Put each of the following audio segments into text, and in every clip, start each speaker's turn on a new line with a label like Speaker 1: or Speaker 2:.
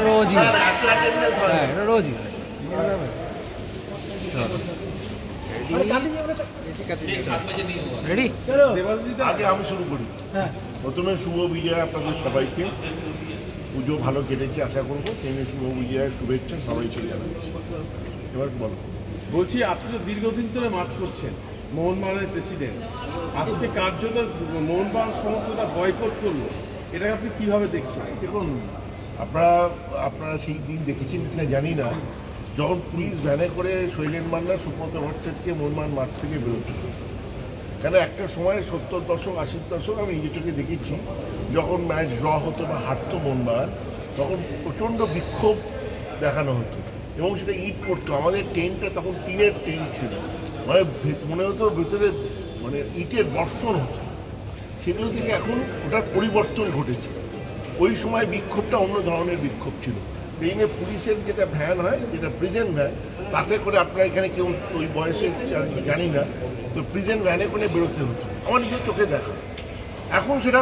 Speaker 1: রোজই রোজই রেডি?
Speaker 2: আগে আমি শুরু করি। প্রথমে শুভ বিজয়া আপনাদের সবাইকে। পুজো ভালো কেটেছে আশা করবো। তেমনি শুভ বিজয়ার শুভেচ্ছা সবাইকে জানাচ্ছি। এবার বলো।
Speaker 3: বলছি, আপনি তো দীর্ঘদিন ধরে মাঠ করছেন, মোহনবাগানের প্রেসিডেন্ট, আজকে কার্যত মোহনবাগান সমর্থকরা বয়কট করলো, এটাকে আপনি কিভাবে দেখছেন?
Speaker 2: দেখুন, আপনারা সেই দিন দেখেছেন কিনা জানি না, যখন পুলিশ ভ্যানে করে শৈলেন মান্না সুব্রত ভট্টাচার্যকে মোহনবাগান মাঠ থেকে বেরোতে, কেন একটা সময় 70 দশক 80 দশক আমি নিজের চোখে দেখেছি, যখন ম্যাচ ড্র হতো বা হারতো মোহনবাগান, তখন প্রচণ্ড বিক্ষোভ দেখানো হতো এবং সেটা ইট পড়তো। আমাদের ট্রেনটা তখন টিনের ট্রেন ছিল, মানে মনে হতো ভেতরে মানে ইটের বর্ষণ হতো। সেগুলো থেকে এখন ওটার পরিবর্তন ঘটেছে। ওই সময় বিক্ষোভটা অন্য ধরনের বিক্ষোভ ছিল। ট্রেনে পুলিশের যেটা ভ্যান হয়, যেটা প্রিজেন্ট ভ্যান, তাতে করে আপনারা এখানে কেউ ওই বয়সে জানি না, তো প্রিজেন্ট ভ্যানে করে বেরোতে হতো, আমার নিজের চোখে দেখা। এখন সেটা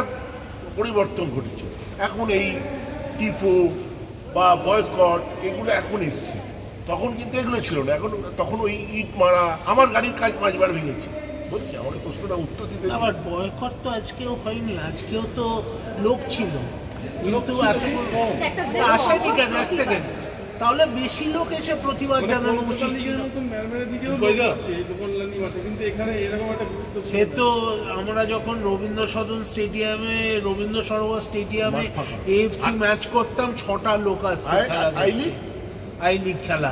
Speaker 2: পরিবর্তন ঘটেছে। এখন এই টিফো বা বয়কট এগুলো এখন এসছে, তখন কিন্তু এগুলো ছিল না। এখন তখন ওই ইট মারা, আমার গাড়ির কাজ 5 বার ভেঙেছে। বলছি আমার প্রশ্নটা উত্তর দিতে।
Speaker 4: আবার বয়কট তো আজকেও হয়নি, আজকেও তো লোক ছিল, কিন্তু আসেনি কেন? এক সেকেন্ড, তাহলে বেশি লোক এসে প্রতিবাদ জানানো উচিত ছিল। সে তো আমরা যখন রবীন্দ্র সদন স্টেডিয়ামে, রবীন্দ্র সরোবর স্টেডিয়ামে এএফসি ম্যাচ করতাম, 6টা লোক আসতো আই লিগ খেলা,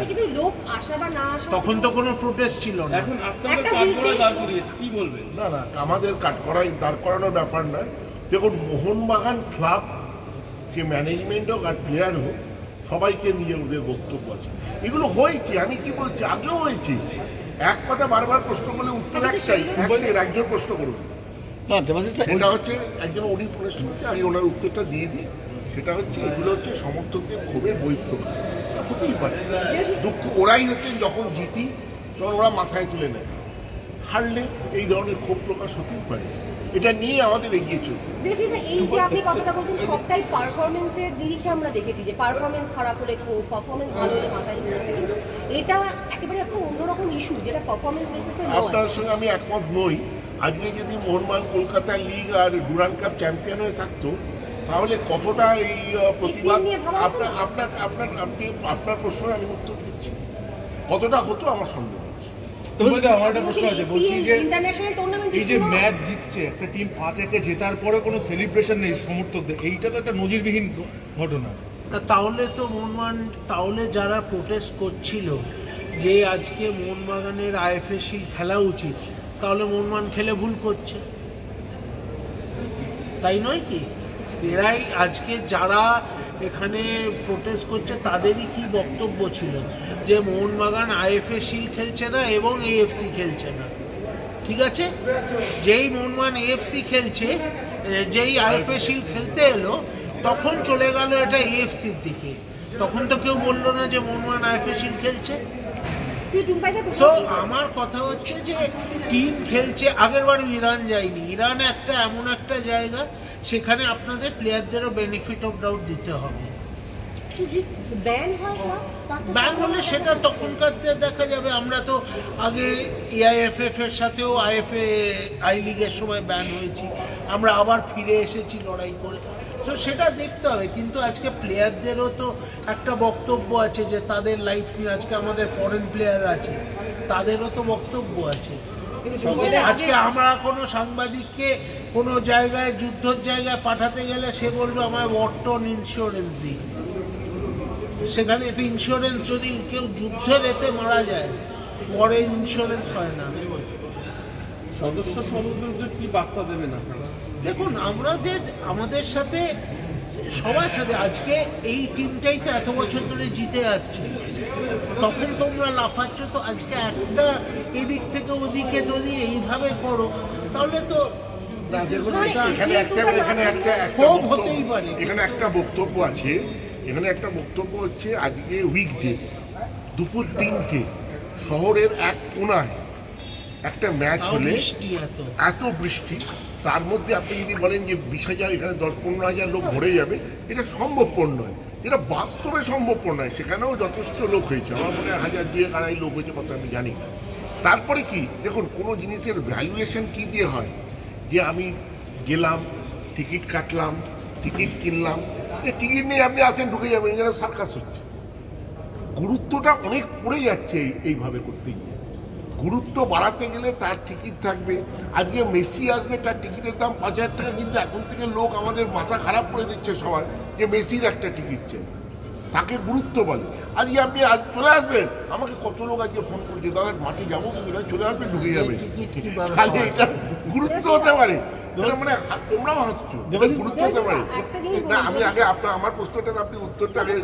Speaker 4: তখন তো কোনো প্রোটেস্ট ছিল না।
Speaker 3: এখন আপনাদের কাঠগড়ায় দাঁড় করিয়েছে, কি বলবেন?
Speaker 2: না না, আমাদের কাঠগড়ায় দাঁড় করানোর ব্যাপার নয়। দেখুন, মোহনবাগান ক্লাব, যে ম্যানেজমেন্ট হোক আর প্লেয়ার হোক, সবাইকে নিয়ে ওদের বক্তব্য আছে। এগুলো হয়েছে, আমি কি বলছি, আগেও হয়েছে। এক কথা বারবার প্রশ্ন করলে উত্তর একটাই, একজন প্রশ্ন করুন। সেটা হচ্ছে একজন উনি প্রশ্ন করতে, আমি ওনার উত্তরটা দিয়ে দিই। সেটা হচ্ছে এগুলো হচ্ছে সমর্থকদের ক্ষোভের বহিঃপ্রকাশ, হতেই পারে। দুঃখ ওরাই হচ্ছে যখন জিতি তখন ওরা মাথায় তুলে নেয়, হারলে এই ধরনের ক্ষোভ প্রকাশ হতেই পারে। এটা নিয়ে আমাদের এগিয়ে চলবে।
Speaker 5: এই যে আপনি কথাটা বলছেন, সবটাই পারফরমেন্সের নিরিখে আমরা দেখেছি যে পারফরমেন্স খারাপ হলে ক্ষোভ, পারফরমেন্স ভালো হলে মাথায় তুলেছে, কিন্তু এটা একেবারে একটা অন্যরকম ইস্যু, যেটা পারফরমেন্স বেসিসে নয়।
Speaker 2: আপনার সঙ্গে আমি একমত নই। আজকে যদি মোহনবাগান কলকাতা লিগ আর ডুরান্ড কাপ চ্যাম্পিয়ন হয়ে থাকতো, তাহলে কতটা এই প্রতিবাদ, আপনার প্রশ্ন আমি উত্তর দিচ্ছি, কতটা হতো আমার সন্দেহ।
Speaker 6: আমার একটা প্রশ্ন আছে, বলছি যে এই যে ম্যাচ জিতছে একটা টিম 5-1 জেতার পরে কোনো সেলিব্রেশন নেই সমর্থকদের, এইটা তো একটা নজিরবিহীন ঘটনা।
Speaker 4: তাহলে তো মোহনবাগান, তাহলে যারা প্রোটেস্ট করছিল যে আজকে মোহনবাগানের আইএফএ শিল্ড খেলা উচিত, তাহলে মোহনবাগান খেলে ভুল করছে, তাই নয় কি? এরাই আজকে যারা এখানে প্রোটেস্ট করছে তাদেরই কি বক্তব্য ছিল যে মোহনবাগান আইএফএ শিল্ড খেলছে না এবং এএফসি খেলছে না। ঠিক আছে, যেই মোহনবাগান এএফসি খেলছে, যেই আইএফএ শিল্ড খেলতে এলো, তখন চলে গেল এটা এএফসির দিকে। তখন তো কেউ বললো না যে মোহনবাগান আইএফএ শিল্ড খেলছে। সো আমার কথা হচ্ছে যে টিম খেলছে। আগেরবার ইরান যায়নি, ইরান একটা এমন একটা জায়গা, সেখানে আপনাদের প্লেয়ারদেরও বেনিফিট অফ ডাউট দিতে হবে। ব্যান হলে সেটা তখনকার দেখা যাবে। আমরা তো আগে এআইএফএফ এর সাথেও আই লিগের সময় ব্যান হয়েছি, আমরা আবার ফিরে এসেছি লড়াই করে। সো সেটা দেখতে হবে, কিন্তু আজকে প্লেয়ারদেরও তো একটা বক্তব্য আছে যে তাদের লাইফ নিয়ে। আজকে আমাদের ফরেন প্লেয়ার আছে, তাদেরও তো বক্তব্য আছে। আজকে আমরা কোনো সাংবাদিককে কোনো জায়গায়, যুদ্ধের জায়গায় পাঠাতে গেলে সে বলবে আমার ওয়ারটন ইন্স্যুরেন্স দিই। সেখানে তো ইন্স্যুরেন্স, যদি কেউ যুদ্ধের এতে মারা যায়, ওয়ারের ইন্স্যুরেন্স হয় না।
Speaker 3: সদস্যদের কি বার্তা দেবেন আপনারা?
Speaker 4: দেখুন, আমরা যে আমাদের সাথে সবার সাথে আজকে এই টিমটাই তো এত বছর ধরে জিতে আসছে, তখন তোমরা লাফাচ্ছ। তো আজকে একটা এদিক থেকে ওদিকে যদি এইভাবে করো, তাহলে তো হতেই পারে।
Speaker 2: এখানে একটা বক্তব্য আছে, এখানে একটা বক্তব্য হচ্ছে আজকে উইকডেজ দুপুর 3টে শহরের এক কোনায় একটা ম্যাচ হলে এত বৃষ্টি, তার মধ্যে আপনি যদি বলেন যে 20,000 এখানে 10-15,000 লোক ভরে যাবে, এটা সম্ভবপর নয়, এটা বাস্তবে সম্ভবপর নয়। সেখানেও যথেষ্ট লোক হয়েছে, আমার মনে হয় 1,000-2,000 লোক হয়েছে, কথা আমি জানি না। তারপরে কি দেখুন, কোনো জিনিসের ভ্যালুয়েশন কী দিয়ে হয়, যে আমি গেলাম, টিকিট কাটলাম, টিকিট কিনলাম, টিকিট নিয়ে আপনি আসেন, ঢুকে যাবেন, যেন সার্কাস হচ্ছে। গুরুত্বটা অনেক পড়ে যাচ্ছে এইভাবে করতে গিয়ে। গুরুত্ব বাড়াতে গেলে তার টিকিট থাকবে। আজকে মেসি আসবে, তার টিকিটের দাম 5,000 টাকা, কিন্তু এখন থেকে লোক আমাদের মাথা খারাপ করে দিচ্ছে সবার, যে মেসির একটা টিকিট চাই, তাকে গুরুত্ব বলে। আজকে আপনি আজ চলে আসবেন, আমাকে কত লোক আজকে ফোন করছে, দাদা মাঠে যাবো কি না, চলে আসবেন, ঢুকে যাবে। খালি এটা গুরুত্ব হতে পারে, মানে তোমরাও হাসছো, গুরুত্ব হতে পারে না। আমি আগে আমার প্রশ্নটার আপনি উত্তরটা আগে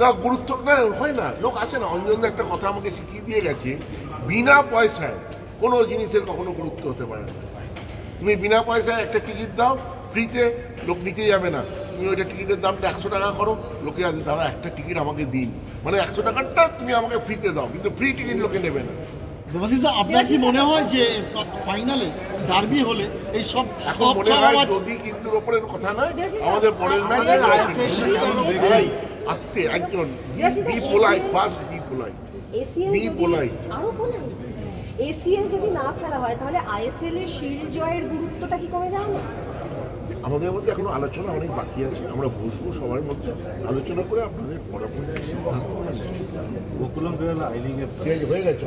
Speaker 2: না, গুরুত্ব না হয় না, লোক আসে না। অঞ্জন একটা কথা আমাকে শিখিয়ে দিয়ে গেছে, বিনা পয়সায় কোনো জিনিসের কখনো গুরুত্ব হতে পারে না। তুমি বিনা পয়সায় একটা টিকিট দাও ফ্রিতে, লোক নিতে যাবে না। তুমি ওইটা টিকিটের দামটা 100 টাকা করো, লোকে আসবে, দাদা একটা টিকিট আমাকে দিন, মানে 100 টাকাটা তুমি আমাকে ফ্রিতে দাও, কিন্তু ফ্রি টিকিট লোকে নেবে না।
Speaker 7: আপনার কি মনে হয় যে ফাইনালে ডার্বি হলে এই সব
Speaker 2: এখন মনে হয় যদি কিন্তু ওপরের কথা নয়, আমাদের পরের ম্যাচ আসতে একজন be polite, first be polite, be polite.
Speaker 5: ACL যদি না খেলা হয়, তাহলে আইএসএল এর শিল্ড জয়ের গুরুত্বটা কি কমে যায় না?
Speaker 2: আমাদের মধ্যে এখনো আলোচনা অনেক বাকি আছে, আমরা বসবো সবার মধ্যে আলোচনা করে আপনাদের পরবর্তী সিদ্ধান্ত হয়ে গেছে।